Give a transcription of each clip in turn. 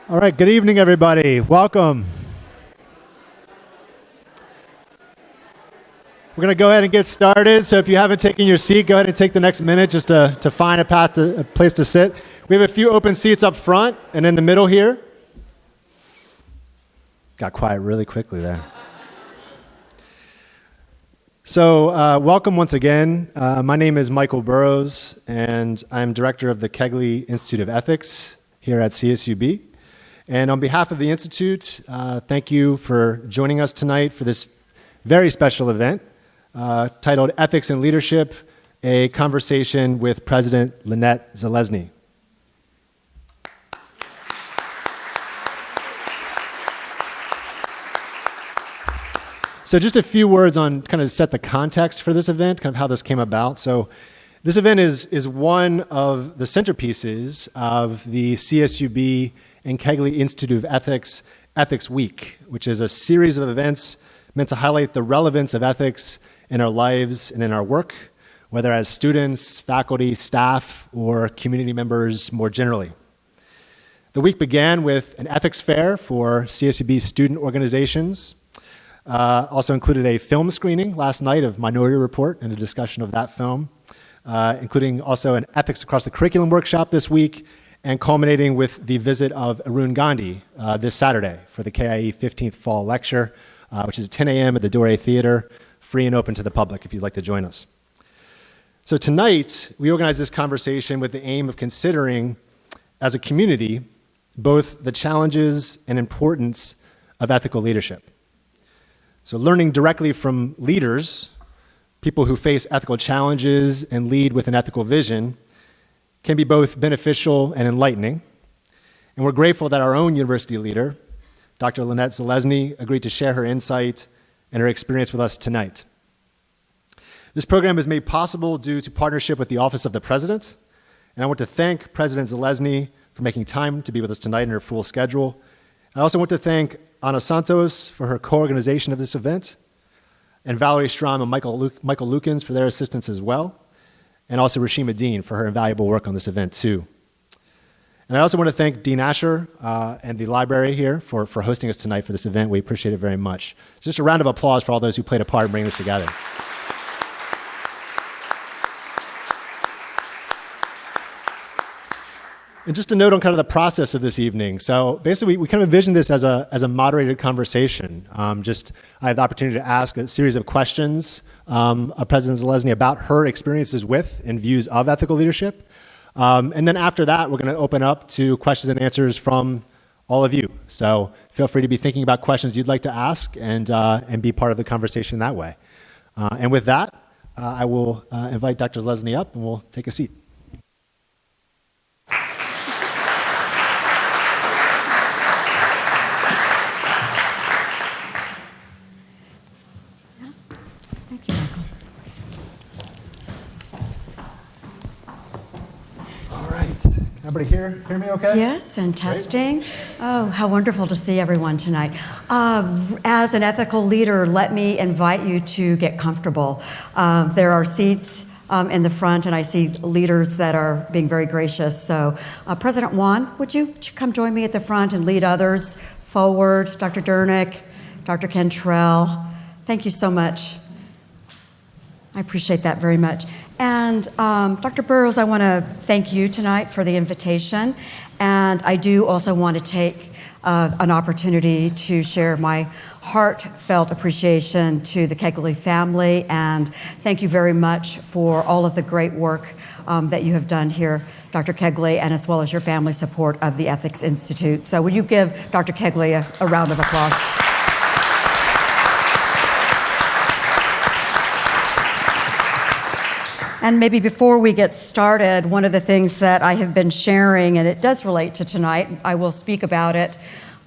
All right, good evening, everybody. Welcome. We're going to go ahead and get started. So if you haven't taken your seat, go ahead and take the next minute just to find a place to sit. We have a few open seats up front and in the middle here. Got quiet really quickly there. So welcome once again. My name is Michael Burrows, and I'm director of the Kegley Institute of Ethics here at CSUB. And on behalf of the Institute, thank you for joining us tonight for this very special event titled Ethics and Leadership, a conversation with President Lynnette Zelezny. So just a few words on kind of set the context for this event, kind of how this came about. So this event is one of the centerpieces of the CSUB and Kegley Institute of Ethics Ethics Week, which is a series of events meant to highlight the relevance of ethics in our lives and in our work, whether as students, faculty, staff, or community members more generally. The week began with an ethics fair for CSUB student organizations. Also included a film screening last night of Minority Report and a discussion of that film, including also an Ethics Across the Curriculum workshop this week, and culminating with the visit of Arun Gandhi this Saturday for the KIE 15th Fall Lecture, which is at 10 a.m. at the Doré Theater, free and open to the public if you'd like to join us. So tonight, we organized this conversation with the aim of considering, as a community, both the challenges and importance of ethical leadership. So learning directly from leaders, people who face ethical challenges and lead with an ethical vision, can be both beneficial and enlightening. And we're grateful that our own university leader, Dr. Lynnette Zelezny, agreed to share her insight and her experience with us tonight. This program is made possible due to partnership with the Office of the President, and I want to thank President Zelezny for making time to be with us tonight in her full schedule. I also want to thank Ana Santos for her co-organization of this event, and Valerie Strom and Michael Lukens for their assistance as well, and also Rashima Dean for her invaluable work on this event too. And I also want to thank Dean Asher and the library here for hosting us tonight for this event. We appreciate it very much. So just a round of applause for all those who played a part in bringing this together. And just a note on kind of the process of this evening. So basically, we kind of envision this as a moderated conversation. I had the opportunity to ask a series of questions of President Zelezny about her experiences with and views of ethical leadership. And then after that, we're going to open up to questions and answers from all of you. So feel free to be thinking about questions you'd like to ask and be part of the conversation that way. And with that, I will invite Dr. Zelezny up and we'll take a seat. Everybody hear me okay? Yes, and testing. Great. Oh, how wonderful to see everyone tonight. As an ethical leader, let me invite you to get comfortable. There are seats in the front, and I see leaders that are being very gracious. So President Juan, would you come join me at the front and lead others forward? Dr. Dernick, Dr. Cantrell, thank you so much. I appreciate that very much. And Dr. Burrows, I want to thank you tonight for the invitation. And I do also want to take an opportunity to share my heartfelt appreciation to the Kegley family. And thank you very much for all of the great work that you have done here, Dr. Kegley, and as well as your family support of the Ethics Institute. So will you give Dr. Kegley a round of applause? And maybe before we get started, one of the things that I have been sharing, and it does relate to tonight, I will speak about it,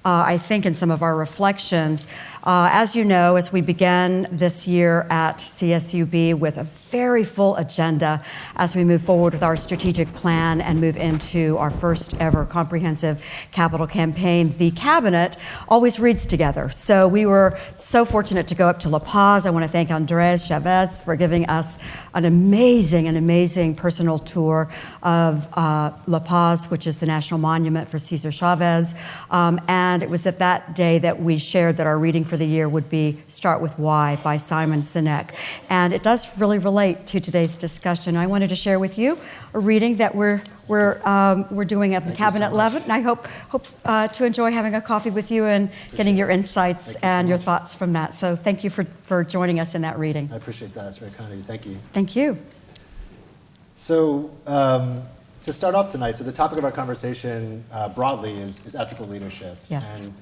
I think, in some of our reflections. As you know, as we began this year at CSUB with a very full agenda as we move forward with our strategic plan and move into our first ever comprehensive capital campaign. The cabinet always reads together. So we were so fortunate to go up to La Paz. I want to thank Andres Chavez for giving us an amazing personal tour of La Paz, which is the national monument for Cesar Chavez. And it was at that day that we shared that our reading for the year would be Start With Why by Simon Sinek. And it does really relate to today's discussion. I wanted to share with you a reading that we're doing at the cabinet level, and I hope to enjoy having a coffee with you and getting your insights and your thoughts from that. So thank you for joining us in that reading. I appreciate that. It's very kind of you. Thank you. Thank you. So to start off tonight, so the topic of our conversation broadly is ethical leadership. Yes. And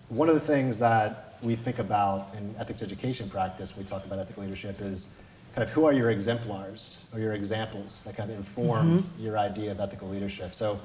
one of the things that we think about in ethics education practice when we talk about ethical leadership is kind of who are your exemplars or your examples that kind of inform your idea of ethical leadership. So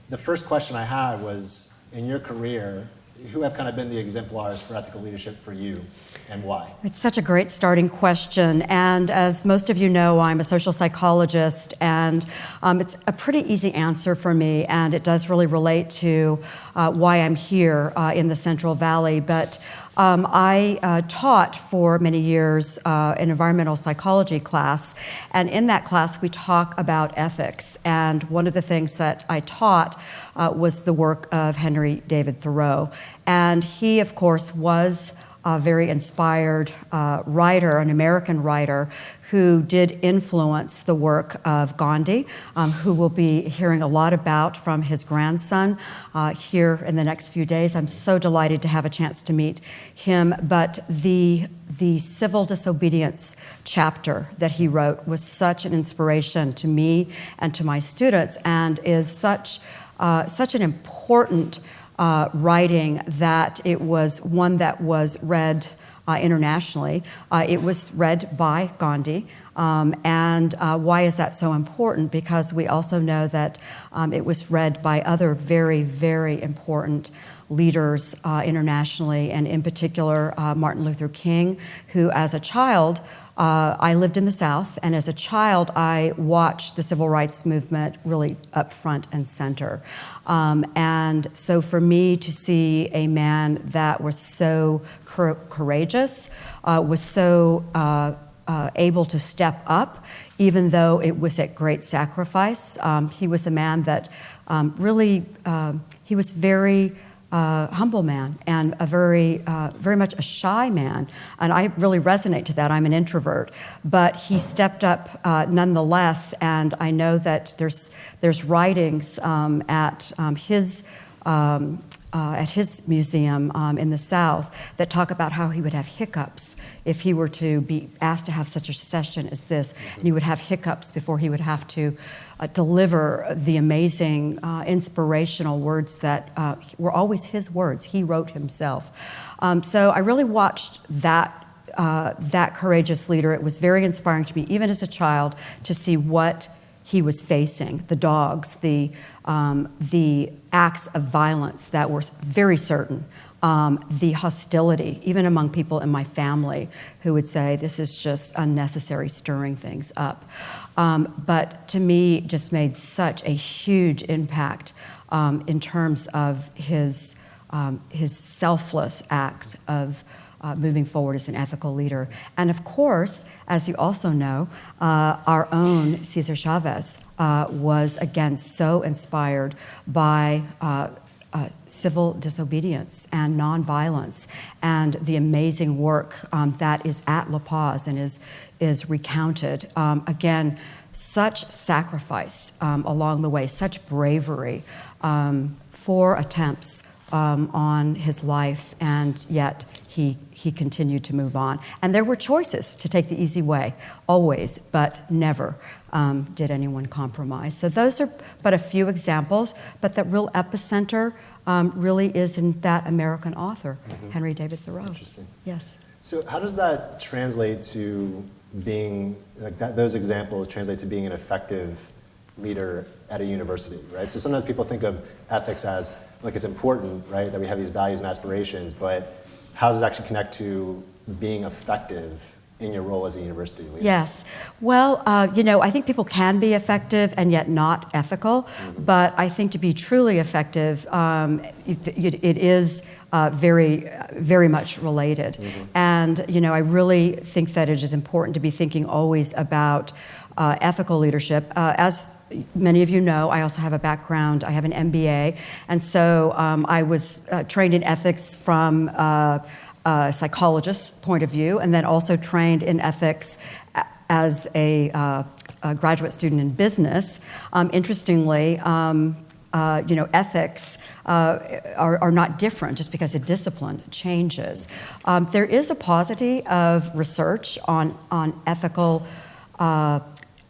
the first question I had was, in your career, who have kind of been the exemplars for ethical leadership for you and why? It's such a great starting question. And as most of you know, I'm a social psychologist, and it's a pretty easy answer for me, and it does really relate to why I'm here in the Central Valley. But I taught for many years an environmental psychology class, and in that class we talk about ethics. And one of the things that I taught was the work of Henry David Thoreau. And he, of course, was a very inspired writer, an American writer, who did influence the work of Gandhi, who we'll be hearing a lot about from his grandson here in the next few days. I'm so delighted to have a chance to meet him. But the civil disobedience chapter that he wrote was such an inspiration to me and to my students, and is such an important writing that it was one that was read internationally. It was read by Gandhi. And why is that so important? Because we also know that it was read by other very, very important leaders internationally, and in particular Martin Luther King, who as a child, I lived in the South, and as a child, I watched the civil rights movement really up front and center. And so for me to see a man that was so courageous, was so able to step up, even though it was at great sacrifice. He was a man that he was very humble man, and a very much a shy man, and I really resonate to that. I'm an introvert, but he stepped up nonetheless, and I know that there's writings at his museum in the South that talk about how he would have hiccups if he were to be asked to have such a session as this, and he would have hiccups before he would have to deliver the amazing, inspirational words that were always his words. He wrote himself. So I really watched that courageous leader. It was very inspiring to me, even as a child, to see what he was facing, the dogs, the acts of violence that were very certain, the hostility, even among people in my family who would say, this is just unnecessary, stirring things up. But to me, just made such a huge impact in terms of his selfless acts of moving forward as an ethical leader. And of course, as you also know, our own Cesar Chavez was again so inspired by civil disobedience and nonviolence, and the amazing work that is at La Paz and is recounted. Again, such sacrifice along the way, such bravery, 4 attempts on his life, and yet he continued to move on. And there were choices to take the easy way, always, but never did anyone compromise. So those are but a few examples, but the real epicenter really is in that American author, Henry David Thoreau. Interesting. Yes. So how does that translate to being, like that, those examples translate to being an effective leader at a university, right? So sometimes people think of ethics as, like, it's important, right, that we have these values and aspirations, but how does it actually connect to being effective in your role as a university leader? Yes. Well, I think people can be effective and yet not ethical, but I think to be truly effective, it is very, very much related. And, I really think that it is important to be thinking always about ethical leadership. As many of you know, I also have a background, I have an MBA, and so I was trained in ethics from a psychologist's point of view, and then also trained in ethics as a graduate student in business. Interestingly, ethics are not different just because a discipline changes. There is a paucity of research on ethical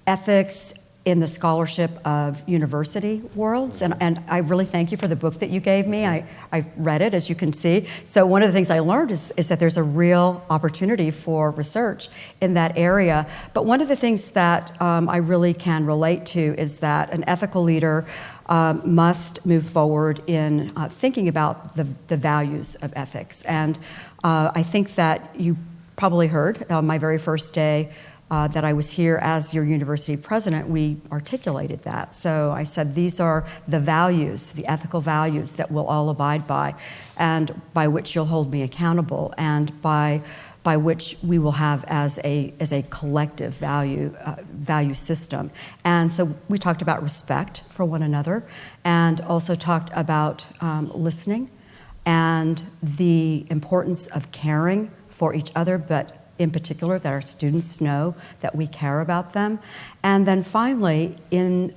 ethics in the scholarship of university worlds, and I really thank you for the book that you gave me. I read it, as you can see. So one of the things I learned is that there's a real opportunity for research in that area. But one of the things that I really can relate to is that an ethical leader must move forward in thinking about the values of ethics. And I think that you probably heard on my very first day that I was here as your university president, we articulated that. So I said, these are the values, the ethical values that we'll all abide by, and by which you'll hold me accountable, and by which we will have as a collective value system. And so we talked about respect for one another, and also talked about listening and the importance of caring for each other, but in particular, that our students know that we care about them. And then finally, in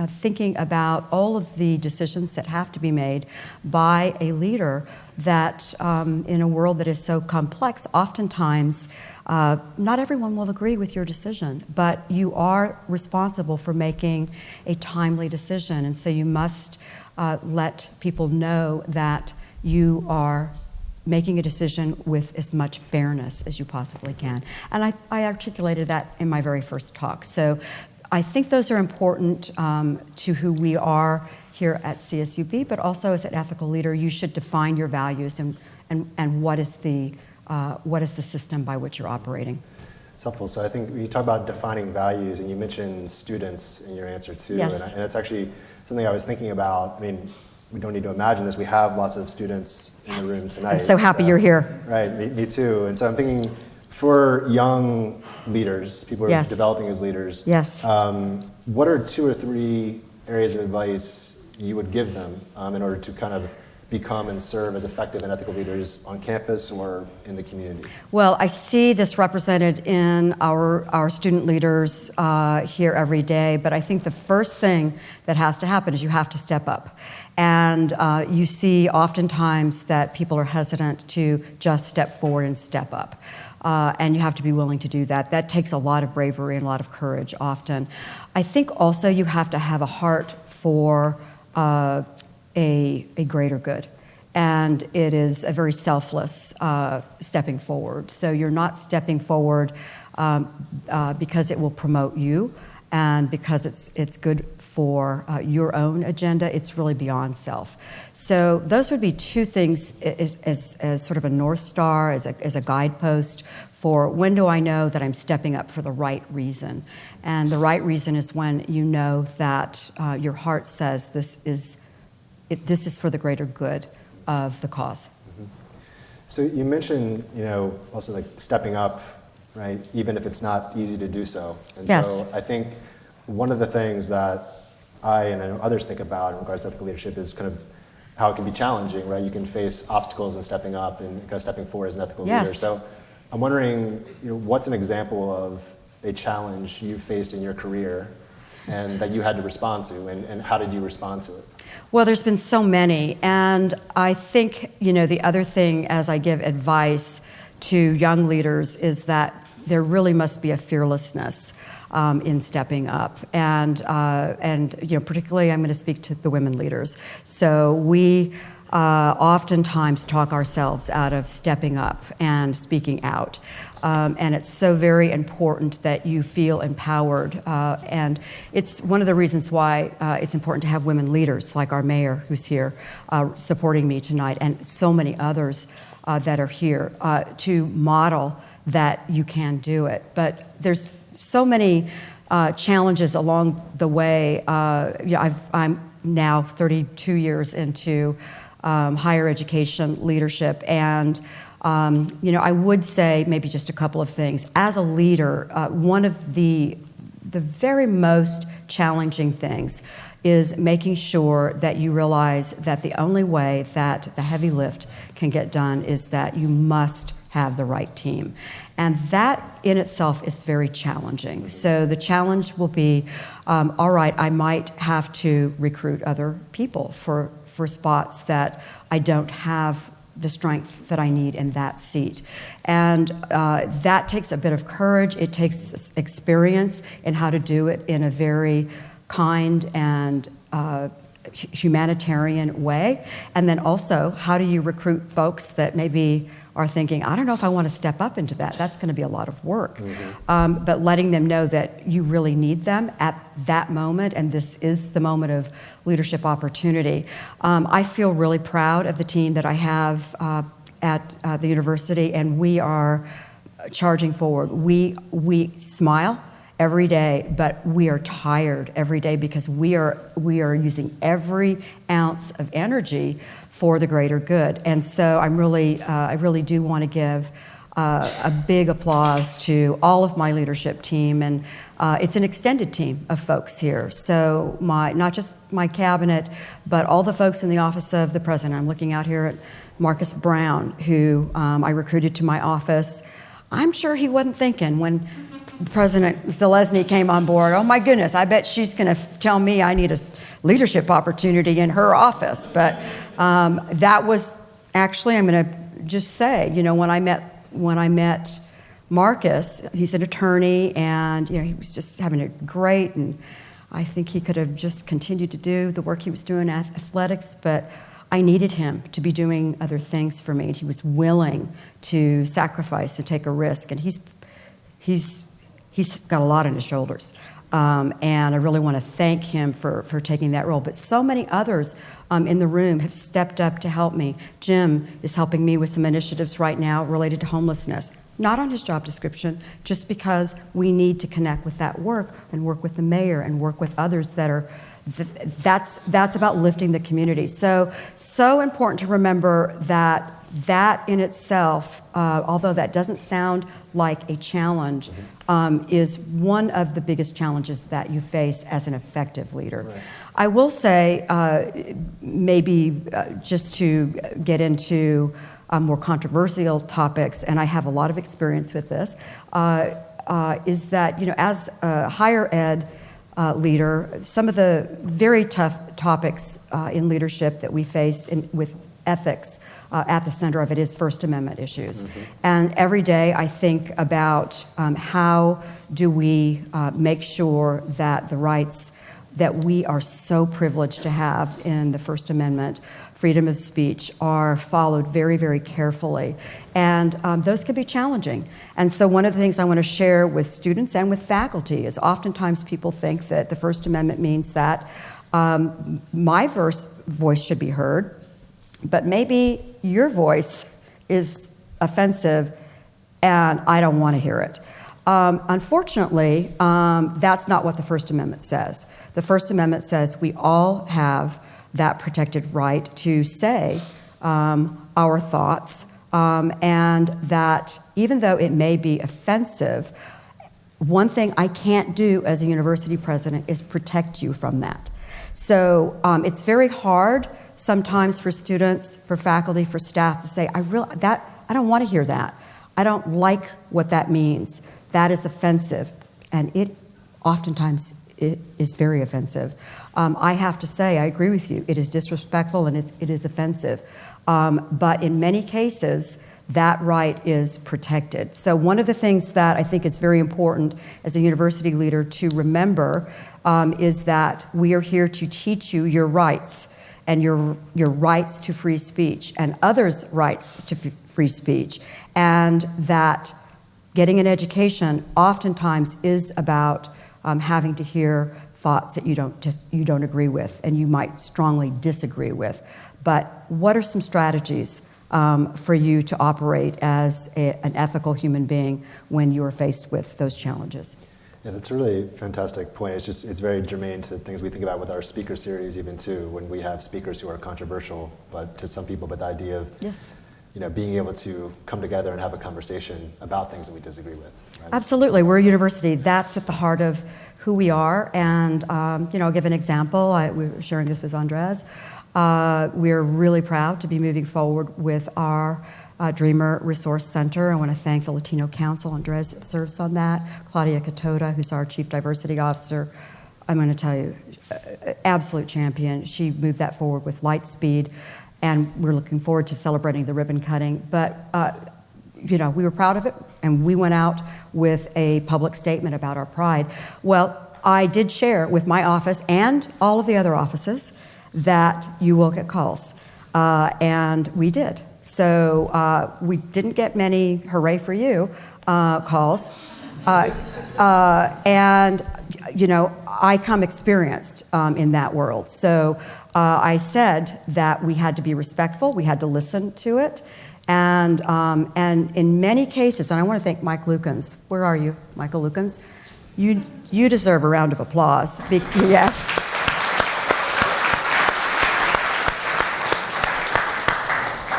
thinking about all of the decisions that have to be made by a leader, that in a world that is so complex, oftentimes not everyone will agree with your decision, but you are responsible for making a timely decision. And so you must let people know that you are making a decision with as much fairness as you possibly can. And I articulated that in my very first talk. So I think those are important to who we are here at CSUB, but also as an ethical leader, you should define your values and what is the system by which you're operating. It's helpful. So I think you talk about defining values, and you mentioned students in your answer too. Yes. And it's actually something I was thinking about. I mean, we don't need to imagine this. We have lots of students in the room tonight. I'm so happy you're here. Right, me too. And so I'm thinking for young leaders, people who are developing as leaders, what are 2 or 3 areas of advice you would give them in order to kind of become and serve as effective and ethical leaders on campus or in the community? Well, I see this represented in our student leaders here every day, but I think the first thing that has to happen is you have to step up. And you see oftentimes that people are hesitant to just step forward and step up. And you have to be willing to do that. That takes a lot of bravery and a lot of courage often. I think also you have to have a heart for a greater good. And it is a very selfless stepping forward. So you're not stepping forward because it will promote you and because it's good for your own agenda. It's really beyond self. So those would be 2 things as sort of a North Star, as a guidepost for when do I know that I'm stepping up for the right reason. And the right reason is when you know that your heart says this is for the greater good of the cause. So you mentioned, also like stepping up, right? Even if it's not easy to do so. And so I think one of the things that I and I know others think about in regards to ethical leadership is kind of how it can be challenging, right? You can face obstacles in stepping up and kind of stepping forward as an ethical leader. So I'm wondering, what's an example of a challenge you faced in your career and that you had to respond to, and how did you respond to it? Well, there's been so many, and I think, the other thing as I give advice to young leaders is that there really must be a fearlessness in stepping up, and particularly I'm going to speak to the women leaders. So we oftentimes talk ourselves out of stepping up and speaking out. And it's so very important that you feel empowered. And it's one of the reasons why it's important to have women leaders like our mayor who's here supporting me tonight, and so many others that are here to model that you can do it. But there's so many challenges along the way. I'm now 32 years into higher education leadership, and I would say maybe just a couple of things. As a leader, one of the very most challenging things is making sure that you realize that the only way that the heavy lift can get done is that you must have the right team. And that in itself is very challenging. So the challenge will be, all right, I might have to recruit other people for spots that I don't have the strength that I need in that seat. And that takes a bit of courage. It takes experience in how to do it in a very kind and humanitarian way. And then also, how do you recruit folks that maybe are thinking, I don't know if I want to step up into that. That's going to be a lot of work. Mm-hmm. But letting them know that you really need them at that moment, and this is the moment of leadership opportunity. I feel really proud of the team that I have at the university, and we are charging forward. We smile every day, but we are tired every day because we are using every ounce of energy for the greater good. And so I really do want to give a big applause to all of my leadership team, and it's an extended team of folks here. So not just my cabinet, but all the folks in the office of the president. I'm looking out here at Marcus Brown, who I recruited to my office. I'm sure he wasn't thinking when President Zelezny came on board, oh my goodness, I bet she's going to tell me I need a leadership opportunity in her office. But that was actually, I'm going to just say, when I met Marcus, he's an attorney, and he was just having a great, and I think he could have just continued to do the work he was doing at athletics, but I needed him to be doing other things for me, and he was willing to sacrifice and take a risk, and he's got a lot on his shoulders. And I really want to thank him for taking that role. But so many others in the room have stepped up to help me. Jim is helping me with some initiatives right now related to homelessness. Not on his job description, just because we need to connect with that work and work with the mayor and work with others that are, that's about lifting the community. So important to remember that in itself, although that doesn't sound like a challenge, is one of the biggest challenges that you face as an effective leader. Right. I will say, maybe just to get into more controversial topics, and I have a lot of experience with this, is that, as a higher ed leader, some of the very tough topics in leadership that we face with ethics, at the center of it is First Amendment issues. Mm-hmm. And every day I think about how do we make sure that the rights that we are so privileged to have in the First Amendment, freedom of speech, are followed very, very carefully. And those can be challenging. And so one of the things I want to share with students and with faculty is oftentimes people think that the First Amendment means that my voice should be heard, but maybe your voice is offensive and I don't want to hear it. Unfortunately, that's not what the First Amendment says. The First Amendment says we all have that protected right to say our thoughts, and that even though it may be offensive, one thing I can't do as a university president is protect you from that. So it's very hard sometimes for students, for faculty, for staff to say, I don't want to hear that. I don't like what that means. That is offensive. And it oftentimes it is very offensive. I have to say, I agree with you. It is disrespectful and it is offensive. But in many cases, that right is protected. So one of the things that I think is very important as a university leader to remember is that we are here to teach you your rights, and your rights to free speech and others' rights to free speech, and that getting an education oftentimes is about having to hear thoughts that you don't agree with and you might strongly disagree with. But what are some strategies for you to operate as an ethical human being when you are faced with those challenges? Yeah, that's a really fantastic point. It's very germane to things we think about with our speaker series even too, when we have speakers who are controversial, but to some people, but the idea of Yes. Being able to come together and have a conversation about things that we disagree with. Right? Absolutely. We're a university. That's at the heart of who we are. And, I'll give an example. We were sharing this with Andres. We're really proud to be moving forward with our Dreamer Resource Center. I want to thank the Latino Council. Andres serves on that. Claudia Catota, who's our Chief Diversity Officer. I'm going to tell you, absolute champion. She moved that forward with light speed, and we're looking forward to celebrating the ribbon cutting. But, we were proud of it, and we went out with a public statement about our pride. Well, I did share with my office and all of the other offices that you will get calls, and we did. So we didn't get many hooray for you calls. And, I come experienced in that world. So I said that we had to be respectful, we had to listen to it. And in many cases, and I want to thank Mike Lukens. Where are you, Michael Lukens? You deserve a round of applause. Yes.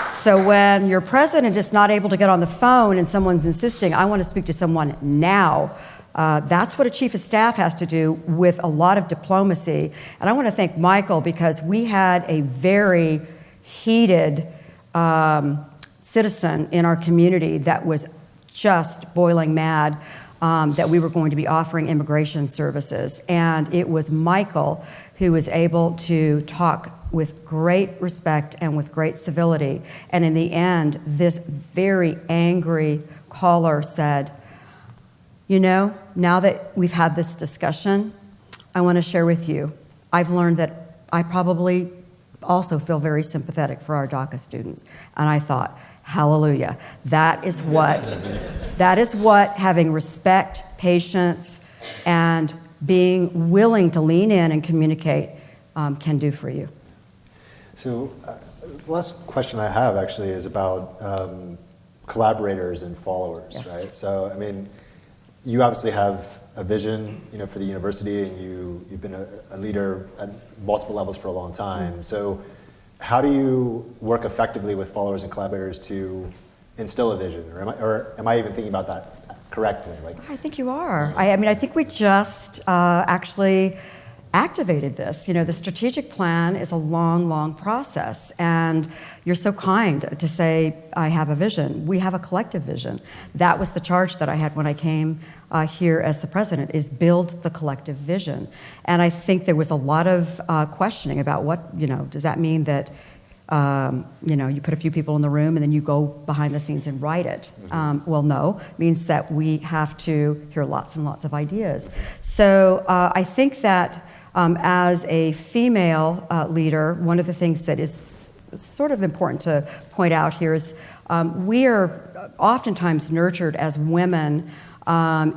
So when your president is not able to get on the phone and someone's insisting, I want to speak to someone now, that's what a chief of staff has to do with a lot of diplomacy. And I want to thank Michael because we had a very heated citizen in our community that was just boiling mad that we were going to be offering immigration services. And it was Michael who was able to talk with great respect and with great civility. And in the end, this very angry caller said, now that we've had this discussion, I want to share with you, I've learned that I probably also feel very sympathetic for our DACA students. And I thought, hallelujah, that is what having respect, patience, and being willing to lean in and communicate can do for you. So the last question I have actually is about collaborators and followers, Yes. right? So, you obviously have a vision, for the university, and you've been a leader at multiple levels for a long time. Mm-hmm. So how do you work effectively with followers and collaborators to instill a vision? Or am I even thinking about that correctly? I think you are. I think we just actually activated this. The strategic plan is a long, long process, and you're so kind to say, I have a vision. We have a collective vision. That was the charge that I had when I came here as the president, is build the collective vision. And I think there was a lot of questioning about what, does that mean that, you put a few people in the room and then you go behind the scenes and write it? Mm-hmm. Well, no, it means that we have to hear lots and lots of ideas. So I think that as a female leader, one of the things that is sort of important to point out here is we are oftentimes nurtured as women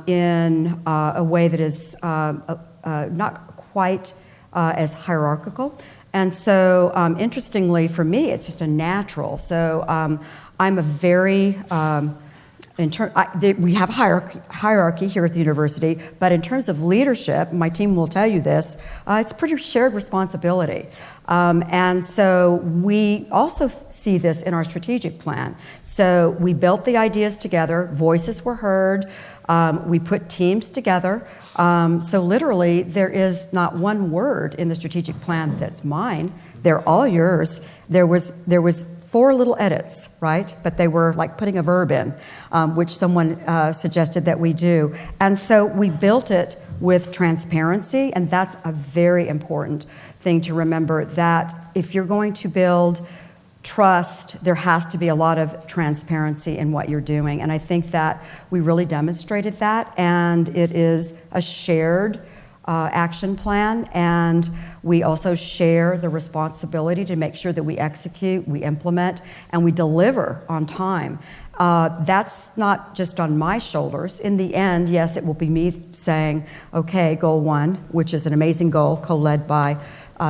in a way that is not quite as hierarchical. And so, interestingly, for me, it's just a natural. So I'm a very... we have hierarchy here at the university, but in terms of leadership, my team will tell you this, it's pretty shared responsibility. And so we also see this in our strategic plan. So we built the ideas together, voices were heard, we put teams together. So literally, there is not one word in the strategic plan that's mine. They're all yours. There was 4 little edits, right? But they were like putting a verb in, which someone suggested that we do. And so we built it with transparency, and that's a very important thing to remember, that if you're going to build trust, there has to be a lot of transparency in what you're doing. And I think that we really demonstrated that, and it is a shared action plan, and we also share the responsibility to make sure that we execute, we implement, and we deliver on time. That's not just on my shoulders. In the end, yes, it will be me saying, okay, goal 1, which is an amazing goal, co-led by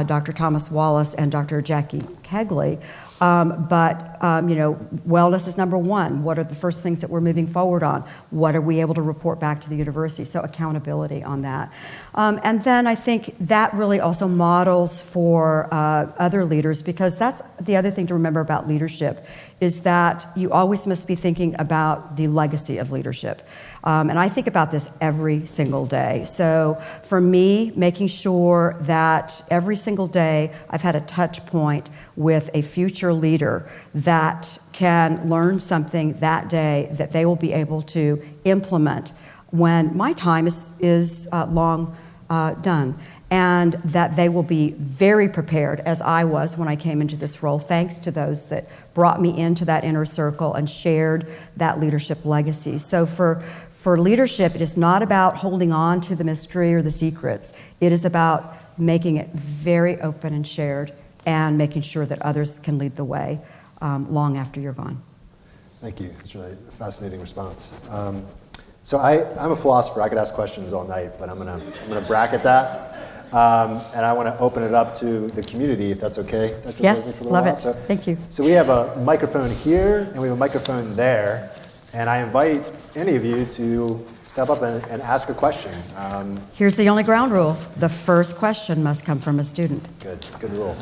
Dr. Thomas Wallace and Dr. Jackie Kegley. But wellness is number one. What are the first things that we're moving forward on? What are we able to report back to the university? So accountability on that. And then I think that really also models for other leaders, because that's the other thing to remember about leadership, is that you always must be thinking about the legacy of leadership. And I think about this every single day. So for me, making sure that every single day I've had a touch point with a future leader that can learn something that day that they will be able to implement when my time is long done. And that they will be very prepared, as I was when I came into this role, thanks to those that brought me into that inner circle and shared that leadership legacy. So for leadership, it is not about holding on to the mystery or the secrets. It is about making it very open and shared, and making sure that others can lead the way long after you're gone. Thank you. It's really a fascinating response. So I'm a philosopher. I could ask questions all night, but I'm gonna bracket that. And I want to open it up to the community, if that's okay. Dr. Yes, love it. So, thank you. So we have a microphone here, and we have a microphone there. And I invite any of you to step up and ask a question. Here's the only ground rule. The first question must come from a student. Good rule.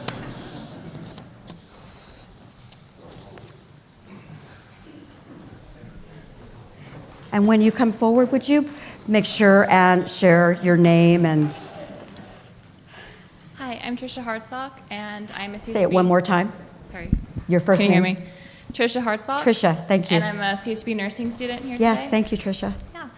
And when you come forward, would you make sure and share your name and... Hi, I'm Trisha Hartsock, and I'm a CSUB... Say it one more time. Sorry. Your first name. Can you hear me? Trisha Hartsock. Trisha, thank you. And I'm a CSUB nursing student here Yes, today. thank you, Trisha. Yeah.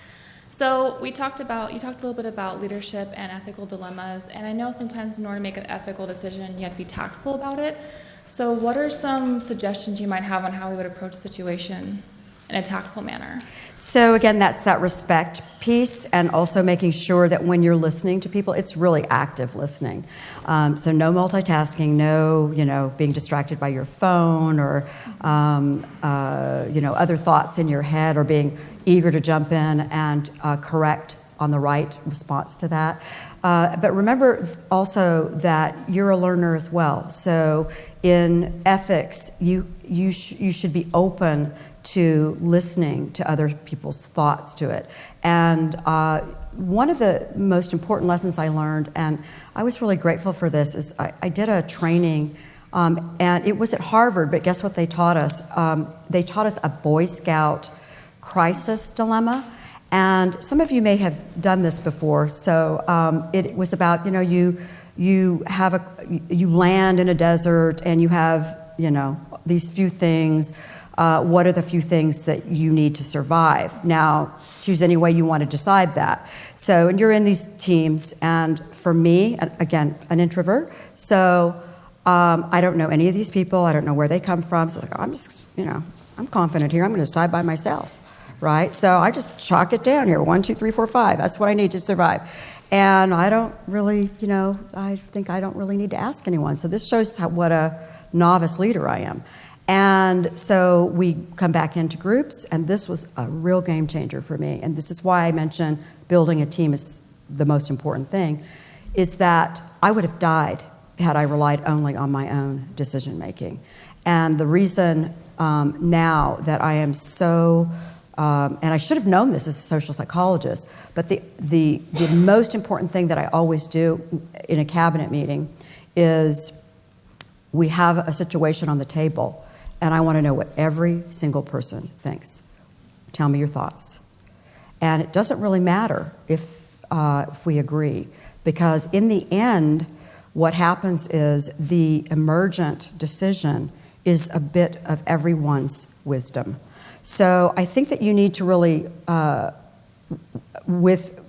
So you talked a little bit about leadership and ethical dilemmas, and I know sometimes in order to make an ethical decision, you have to be tactful about it. So what are some suggestions you might have on how we would approach the situation in a tactful manner? So again, that's that respect piece, and also making sure that when you're listening to people, it's really active listening. So no multitasking, no being distracted by your phone or other thoughts in your head, or being eager to jump in and correct on the right response to that. But remember also that you're a learner as well. So in ethics, you should be open to listening to other people's thoughts to it. And one of the most important lessons I learned, and I was really grateful for this, is I did a training, and it was at Harvard, but guess what they taught us? They taught us a Boyscout crisis dilemma. And some of you may have done this before. So it was about, you land in a desert and you have, these few things. What are the few things that you need to survive? Now, choose any way you want to decide that. So, and you're in these teams, and for me, again, an introvert, so I don't know any of these people. I don't know where they come from. So I'm just, I'm confident here. I'm going to decide by myself, right? So I just chalk it down here. 1, 2, 3, 4, 5. That's what I need to survive. And I don't really, I think I don't really need to ask anyone. So this shows what a novice leader I am. And so we come back into groups, and this was a real game changer for me. And this is why I mentioned building a team is the most important thing, is that I would have died had I relied only on my own decision making. And the reason now that I am so, and I should have known this as a social psychologist, but the most important thing that I always do in a cabinet meeting is we have a situation on the table, and I want to know what every single person thinks. Tell me your thoughts. And it doesn't really matter if we agree, because in the end, what happens is the emergent decision is a bit of everyone's wisdom. So I think that you need to really, with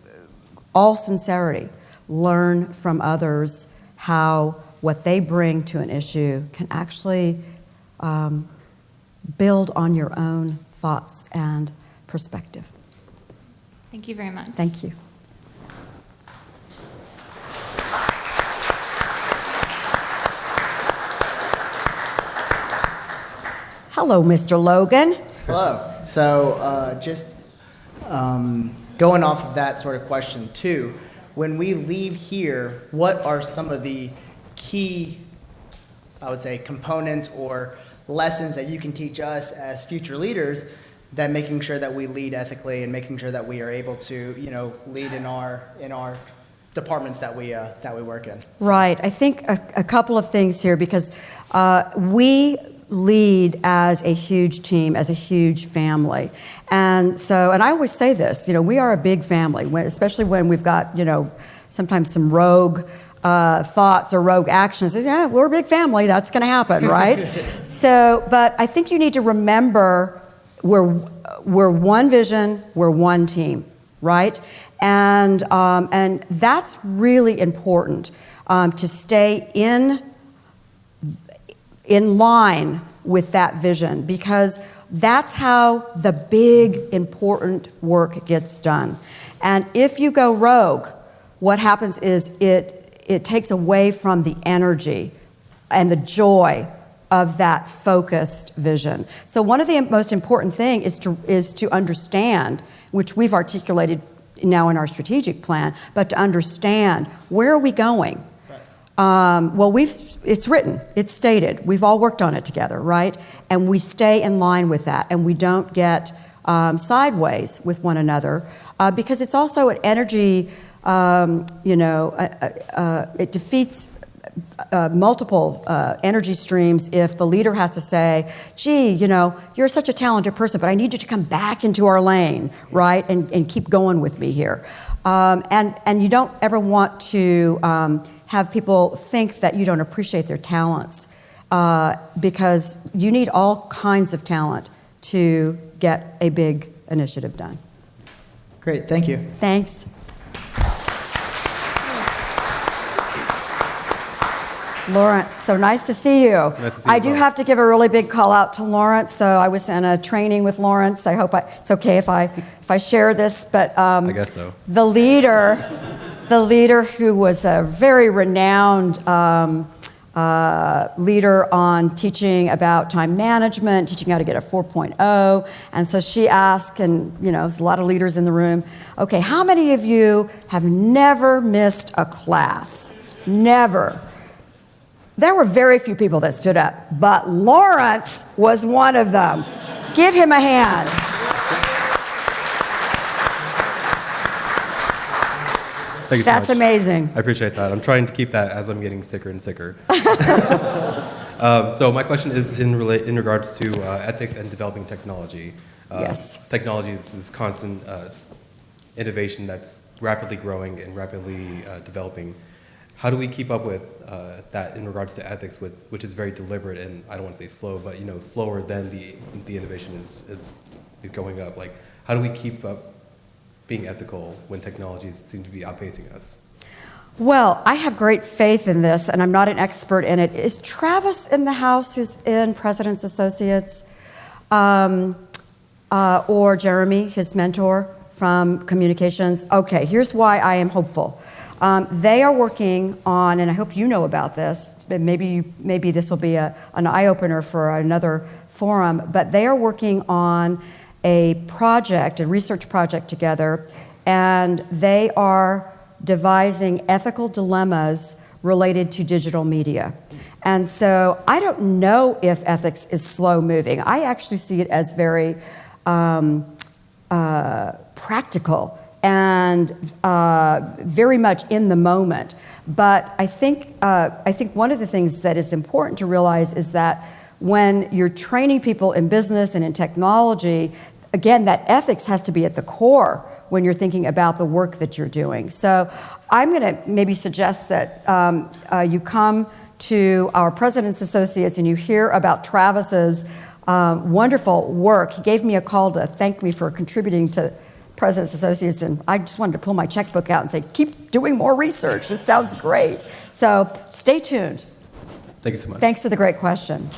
all sincerity, learn from others how what they bring to an issue can actually build on your own thoughts and perspective. Thank you very much. Thank you. Hello, Mr. Logan. Hello. So just going off of that sort of question too, when we leave here, what are some of the key, I would say, components or lessons that you can teach us as future leaders, that making sure that we lead ethically and making sure that we are able to, lead in our departments that we work in. Right. I think a couple of things here, because we lead as a huge team, as a huge family. And I always say this, we are a big family, especially when we've got, sometimes some rogue thoughts or rogue actions. Yeah, we're a big family, that's going to happen, right? But I think you need to remember we're one vision, we're one team, right? And that's really important, to stay in line with that vision, because that's how the big, important work gets done. And if you go rogue, what happens is it takes away from the energy and the joy of that focused vision. So one of the most important things is to understand, which we've articulated now in our strategic plan, but to understand, where are we going? It's written, it's stated, we've all worked on it together, right? And we stay in line with that, and we don't get sideways with one another, because it's also an energy, it defeats multiple energy streams if the leader has to say, gee, you're such a talented person, but I need you to come back into our lane, right, and keep going with me here. And you don't ever want to have people think that you don't appreciate their talents, because you need all kinds of talent to get a big initiative done. Great, thank you. Thanks. Lawrence, so nice to see you. Nice to see you I do have to give a really big call out to Lawrence. So I was in a training with Lawrence. I hope it's okay if I share this, but I guess so. The leader who was a very renowned leader on teaching about time management, teaching how to get a 4.0. And so she asked, and there's a lot of leaders in the room, okay, how many of you have never missed a class? Never. There were very few people that stood up, but Lawrence was one of them. Give him a hand. Thank you so That's much. Amazing. I appreciate that. I'm trying to keep that as I'm getting sicker and sicker. So my question is in regards to ethics and developing technology. Yes. Technology is this constant innovation that's rapidly growing and rapidly developing. How do we keep up with that in regards to ethics, which is very deliberate and I don't want to say slow, but slower than the innovation is going up? Like, how do we keep up being ethical when technologies seem to be outpacing us? Well, I have great faith in this, and I'm not an expert in it. Is Travis in the house, who's in President's Associates, or Jeremy, his mentor from communications? Okay, here's why I am hopeful. They are working on, and I hope you know about this, but maybe this will be an eye-opener for another forum, but they are working on a research project together, and they are devising ethical dilemmas related to digital media. And so I don't know if ethics is slow moving. I actually see it as very practical and very much in the moment. But I think one of the things that is important to realize is that when you're training people in business and in technology, again, that ethics has to be at the core when you're thinking about the work that you're doing. So I'm going to maybe suggest that you come to our President's Associates and you hear about Travis's wonderful work. He gave me a call to thank me for contributing to President's Associates, and I just wanted to pull my checkbook out and say, keep doing more research. This sounds great. So stay tuned. Thank you so much. Thanks for the great question.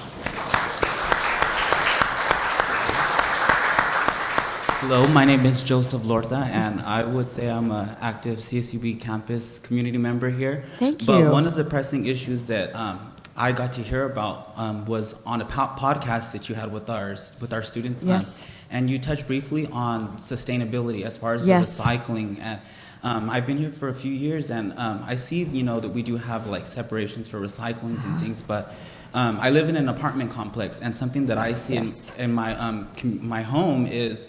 Hello, my name is Joseph Lorta, and I would say I'm an active CSUB campus community member here. Thank you. But one of the pressing issues that I got to hear about was on a podcast that you had with our students. Yes. And you touched briefly on sustainability as far as Yes. the recycling. And I've been here for a few years, and I see, that we do have like separations for recyclings and things, but I live in an apartment complex, and something that I see Yes. in my my home is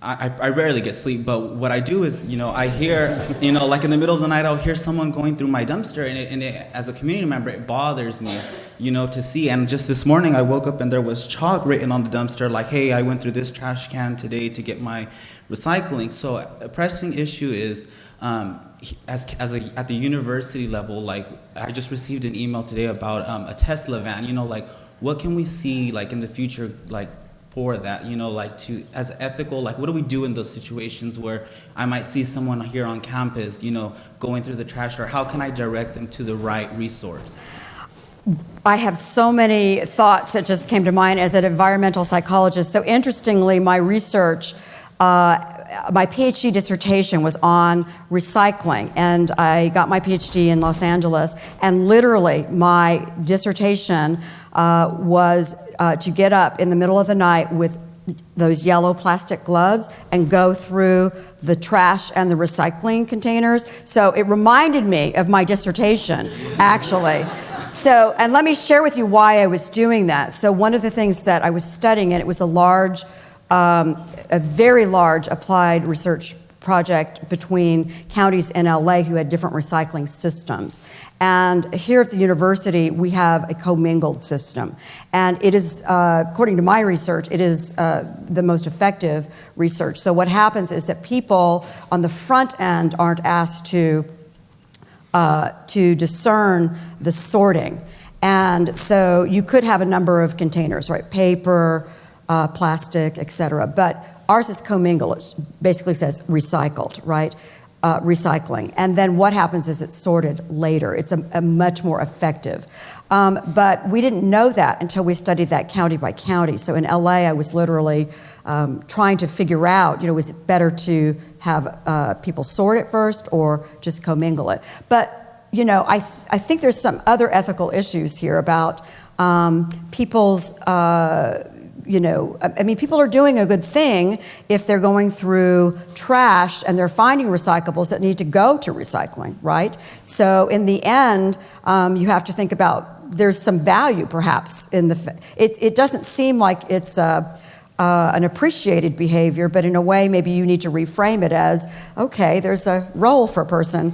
I rarely get sleep, but what I do is, I hear, like in the middle of the night, I'll hear someone going through my dumpster, and it, as a community member, it bothers me, to see. And just this morning, I woke up and there was chalk written on the dumpster, like, hey, I went through this trash can today to get my recycling. So a pressing issue is, at the university level, like, I just received an email today about a Tesla van, like, what can we see, like, in the future, like, for that, like as ethical, like what do we do in those situations where I might see someone here on campus, going through the trash, or how can I direct them to the right resource? I have so many thoughts that just came to mind as an environmental psychologist. So interestingly, my research, my PhD dissertation was on recycling, and I got my PhD in Los Angeles, and literally my dissertation was to get up in the middle of the night with those yellow plastic gloves and go through the trash and the recycling containers. So it reminded me of my dissertation, actually. So, and let me share with you why I was doing that. So one of the things that I was studying, and it was a very large applied research project between counties in LA who had different recycling systems. And here at the university, we have a commingled system. And it is, according to my research, it is the most effective research. So what happens is that people on the front end aren't asked to discern the sorting. And so you could have a number of containers, right? Paper, plastic, et cetera. But ours is commingled. It basically says recycled, right? Recycling. And then what happens is it's sorted later. It's a much more effective. But we didn't know that until we studied that county by county. So in LA, I was literally trying to figure out, was it better to have people sort it first or just commingle it? But, I think there's some other ethical issues here about people's people are doing a good thing if they're going through trash and they're finding recyclables that need to go to recycling, right? So in the end, you have to think about there's some value perhaps in it doesn't seem like it's an appreciated behavior, but in a way maybe you need to reframe it as, okay, there's a role for a person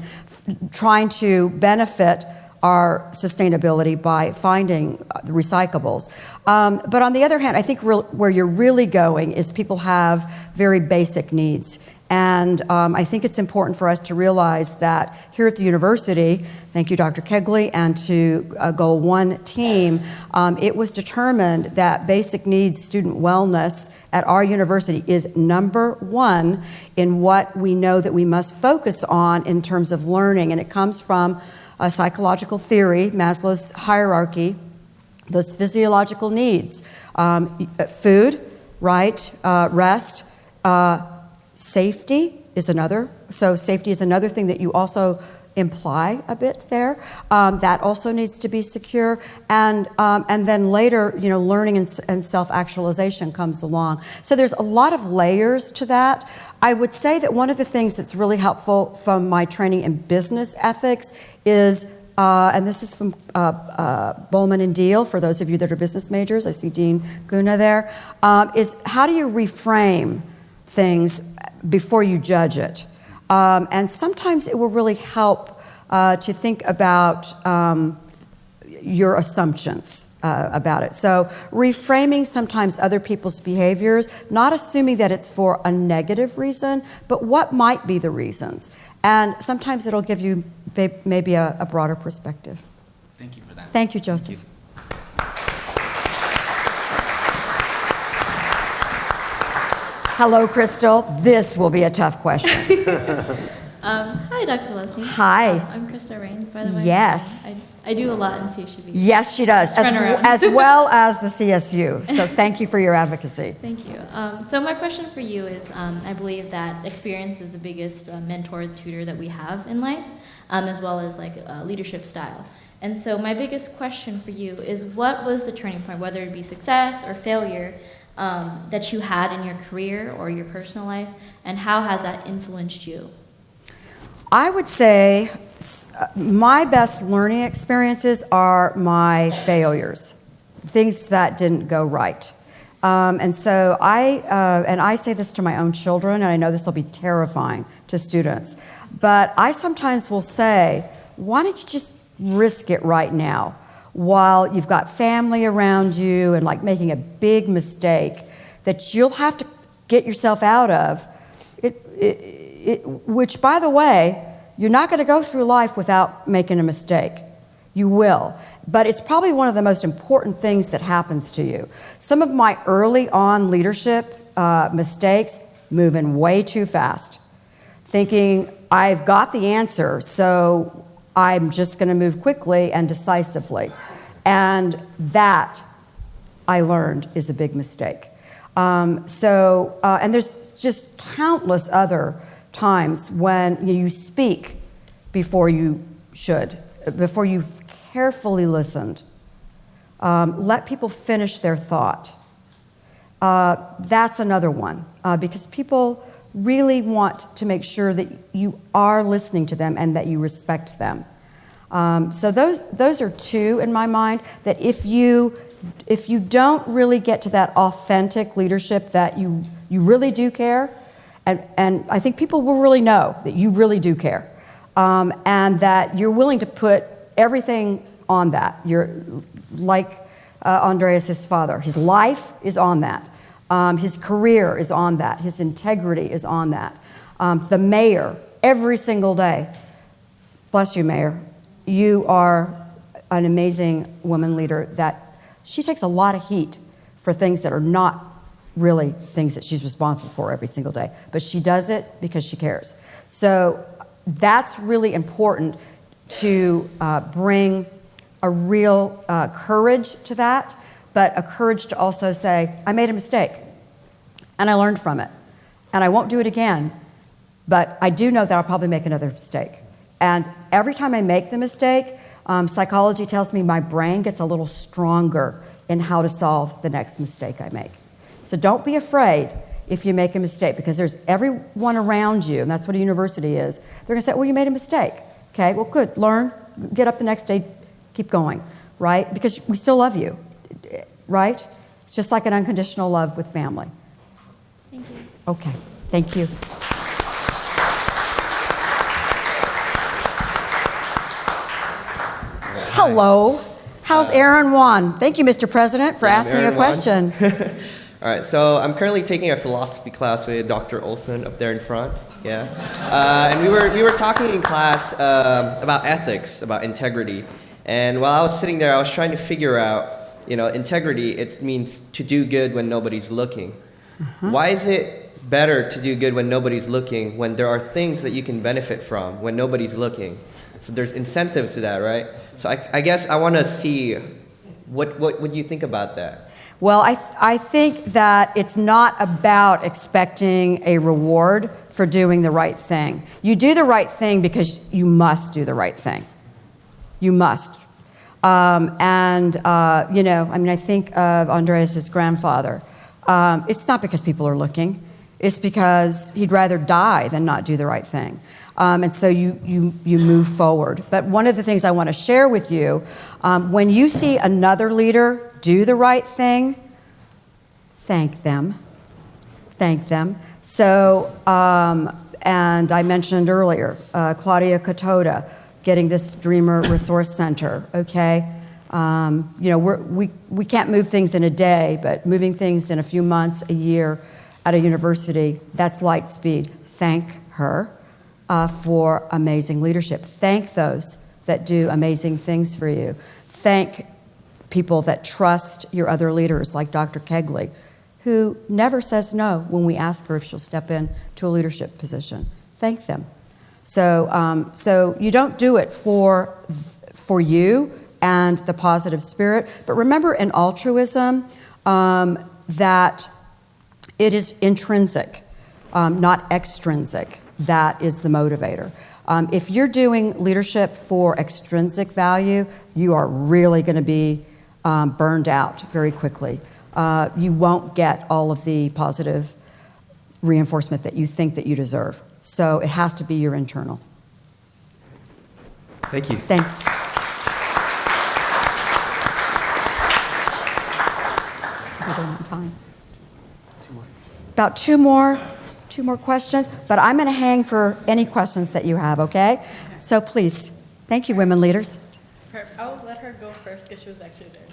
trying to benefit our sustainability by finding the recyclables. But on the other hand, I think where you're really going is people have very basic needs. And I think it's important for us to realize that here at the university, thank you, Dr. Kegley, and to Goal 1 team, it was determined that basic needs student wellness at our university is number one in what we know that we must focus on in terms of learning. And it comes from a psychological theory, Maslow's hierarchy, those physiological needs, food, right, rest, safety is another. So safety is another thing that you also imply a bit there. That also needs to be secure. And then later, learning and self-actualization comes along. So there's a lot of layers to that. I would say that one of the things that's really helpful from my training in business ethics is, and this is from Bowman and Deal, for those of you that are business majors, I see Dean Guna there, is how do you reframe things before you judge it? And sometimes it will really help to think about your assumptions about it. So reframing sometimes other people's behaviors, not assuming that it's for a negative reason, but what might be the reasons. And sometimes it'll give you maybe a broader perspective. Thank you for that. Thank you, Joseph. Hello, Crystal. This will be a tough question. Hi, Dr. Zelezny. Hi. I'm Krista Rains, by the way. Yes. I do a lot in CSUB. Yes, she does, Run around. as well as the CSU. So thank you for your advocacy. Thank you. So my question for you is, I believe that experience is the biggest mentor, tutor that we have in life, as well as leadership style. And so my biggest question for you is, what was the turning point, whether it be success or failure, that you had in your career or your personal life, and how has that influenced you? I would say my best learning experiences are my failures, things that didn't go right. And so I say this to my own children, and I know this will be terrifying to students, but I sometimes will say, why don't you just risk it right now while you've got family around you and like making a big mistake that you'll have to get yourself out of, which, by the way, you're not going to go through life without making a mistake. You will. But it's probably one of the most important things that happens to you. Some of my early on leadership mistakes, moving way too fast, thinking I've got the answer, so I'm just going to move quickly and decisively. And that, I learned, is a big mistake. And there's just countless other times when you speak before you should, before you've carefully listened. Let people finish their thought. That's another one, because people really want to make sure that you are listening to them and that you respect them. So those are two in my mind, that if you don't really get to that authentic leadership that you really do care, and I think people will really know that you really do care, and that you're willing to put everything on that. You're like Andreas, his father. His life is on that. His career is on that. His integrity is on that. The mayor, every single day. Bless you, Mayor. You are an amazing woman leader that she takes a lot of heat for things that are not really things that she's responsible for every single day. But she does it because she cares. So that's really important, to bring a real courage to that, but a courage to also say, I made a mistake, and I learned from it, and I won't do it again, but I do know that I'll probably make another mistake. And every time I make the mistake, psychology tells me my brain gets a little stronger in how to solve the next mistake I make. So don't be afraid if you make a mistake, because there's everyone around you, and that's what a university is. They're going to say, well, you made a mistake. Okay, well, good. Learn, get up the next day, keep going, right? Because we still love you, right? It's just like an unconditional love with family. Thank you. Okay, thank you. Hello. How's Aaron Wan? Thank you, Mr. President, for asking a question. All right, so I'm currently taking a philosophy class with Dr. Olson up there in front. Yeah, and we were talking in class about ethics, about integrity, and while I was sitting there, I was trying to figure out, integrity. It means to do good when nobody's looking. Why is it better to do good when nobody's looking, when there are things that you can benefit from when nobody's looking? So there's incentives to that, right? So I guess I want to see what you think about that. Well, I think that it's not about expecting a reward for doing the right thing. You do the right thing because you must do the right thing. You must. I think of Andreas' grandfather. It's not because people are looking. It's because he'd rather die than not do the right thing. And so you move forward. But one of the things I want to share with you, when you see another leader do the right thing, thank them. Thank them. So, and I mentioned earlier, Claudia Katoda getting this Dreamer Resource Center, okay? We can't move things in a day, but moving things in a few months, a year at a university, that's light speed. Thank her for amazing leadership. Thank those that do amazing things for you. Thank people that trust your other leaders, like Dr. Kegley, who never says no when we ask her if she'll step in to a leadership position. Thank them. So you don't do it for you and the positive spirit, but remember in altruism that it is intrinsic, not extrinsic. That is the motivator. If you're doing leadership for extrinsic value, you are really going to be burned out very quickly. You won't get all of the positive reinforcement that you think that you deserve. So it has to be your internal. Thank you. Thanks. We're doing on time. About two more questions, but I'm going to hang for any questions that you have, okay? So please, thank you, women leaders. I'll let her go first because she was actually there.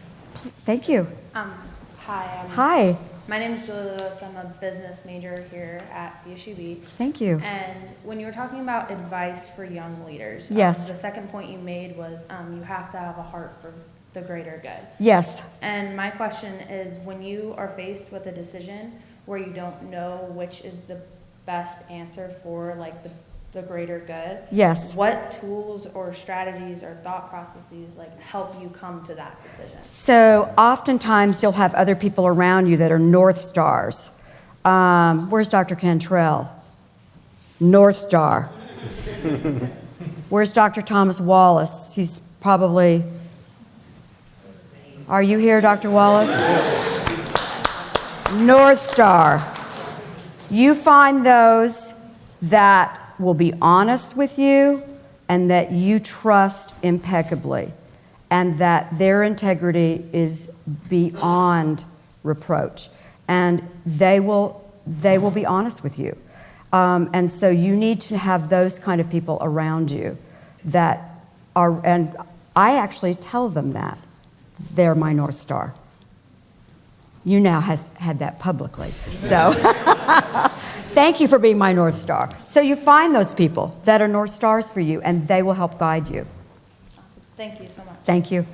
Thank you. Hi. Hi, My name is Julie Lewis. I'm a business major here at CSUB. thank you. And when you were talking about advice for young leaders, Yes. the second point you made was you have to have a heart for the greater good. Yes, And my question is, when you are faced with a decision where you don't know which is the best answer for like the greater good, yes. what tools or strategies or thought processes like help you come to that decision? So oftentimes you'll have other people around you that are North Stars. Where's Dr. Cantrell? North Star. Where's Dr. Thomas Wallace? He's probably... Are you here, Dr. Wallace? North Star. You find those that will be honest with you and that you trust impeccably, and that their integrity is beyond reproach, and they will be honest with you. And so you need to have those kind of people around you that are, and I actually tell them that they're my North Star. You now have had that publicly. So thank you for being my North Star. So you find those people that are North Stars for you, and they will help guide you. Thank you so much. Thank you.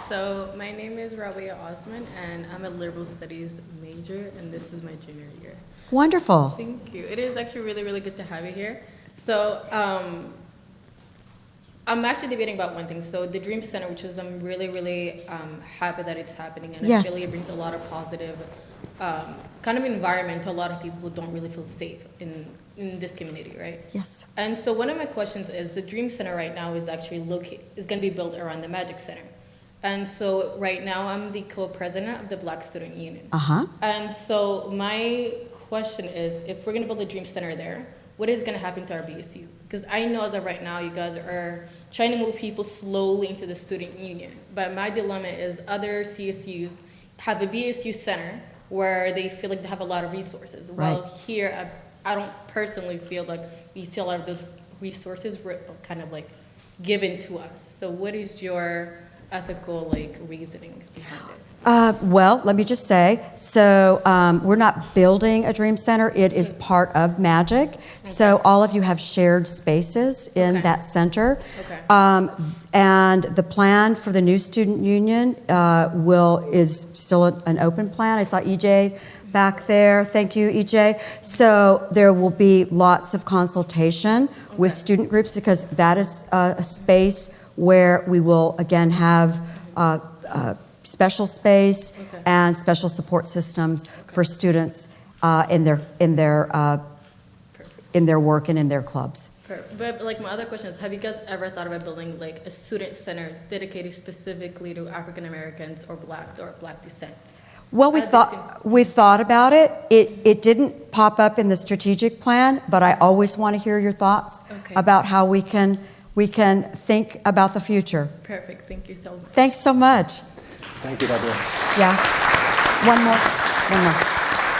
So my name is Rabia Osman, and I'm a liberal studies major, and this is my junior year. Wonderful. Thank you. It is actually really, really good to have you here. So I'm actually debating about one thing. So the Dream Center, which is I'm really, really happy that it's happening, and Yes. it really brings a lot of positive kind of environment to a lot of people who don't really feel safe in this community, right? Yes. And so one of my questions is the Dream Center right now is actually is going to be built around the Magic Center. And so right now I'm the co-president of the Black Student Union. Uh-huh. And so my question is, if we're going to build a Dream Center there, what is going to happen to our BSU? Because I know as of right now, you guys are trying to move people slowly into the student union. But my dilemma is other CSUs have a BSU center where they feel like they have a lot of resources. Right. While here, I don't personally feel like we see a lot of those resources kind of like given to us. So what is your ethical like reasoning behind it? Well, let me just say, so we're not building a Dream Center. It is part of Magic. So all of you have shared spaces in Okay. that center. Okay. And the plan for the new student union is still an open plan. I saw EJ back there. Thank you, EJ. So there will be lots of consultation with student groups, because that is a space where we will again have special space and special support systems for students in their work and in their clubs. But like my other question is, have you guys ever thought about building like a student center dedicated specifically to African Americans or blacks or black descents? Well, we As thought about it. It didn't pop up in the strategic plan, but I always want to hear your thoughts Okay. about how we can think about the future. Perfect. Thank you so much. Thanks so much. Thank you, Deborah. Yeah. One more.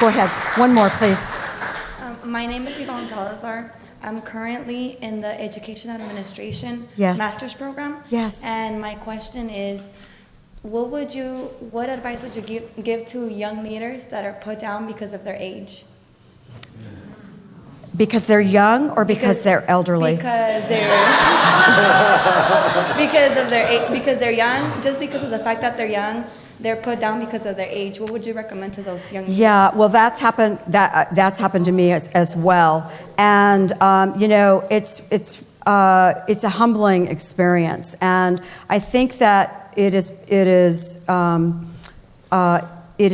Go ahead. One more, please. My name is Yvonne Salazar. I'm currently in the Education Administration Yes. Master's Program. Yes. And my question is, what advice would you give to young leaders that are put down because of their age? Because they're young or because they're elderly? Because they're because they're young. Just because of the fact that they're young, they're put down because of their age. What would you recommend to those young leaders? Yeah, well, that's happened to me as well, and it's a humbling experience, and I think that it is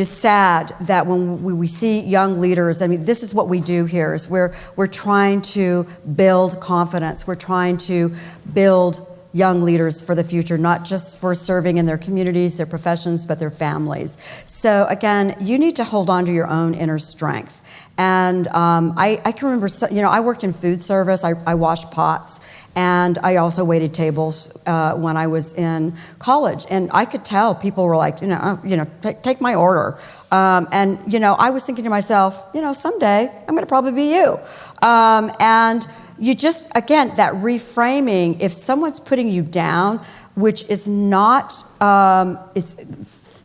sad that when we see young leaders, I mean, this is what we do here, is we're trying to build confidence, we're trying to build young leaders for the future, not just for serving in their communities, their professions, but their families. So again, you need to hold on to your own inner strength. And I can remember, I worked in food service, I washed pots, and I also waited tables when I was in college. And I could tell people were like, take my order. And I was thinking to myself, someday I'm going to probably be you. And you just, again, that reframing, if someone's putting you down, which is not, it's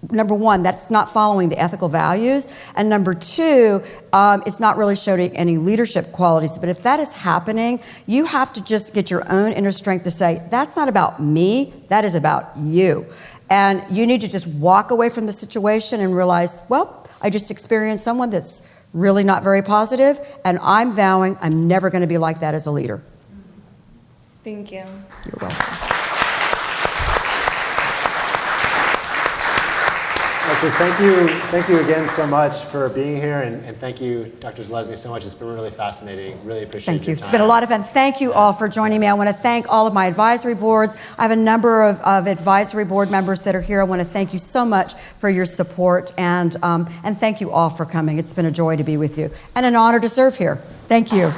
number one, that's not following the ethical values. And number two, it's not really showing any leadership qualities. But if that is happening, you have to just get your own inner strength to say, that's not about me, that is about you. And you need to just walk away from the situation and realize, well, I just experienced someone that's really not very positive, and I'm vowing I'm never going to be like that as a leader. Thank you. You're welcome. So thank you again so much for being here, and thank you, Dr. Zelezny, so much. It's been really fascinating. Really appreciate Thank you. your time. It's been a lot of fun. Thank you all for joining me. I want to thank all of my advisory boards. I have a number of advisory board members that are here. I want to thank you so much for your support, and thank you all for coming. It's been a joy to be with you and an honor to serve here. Thank you.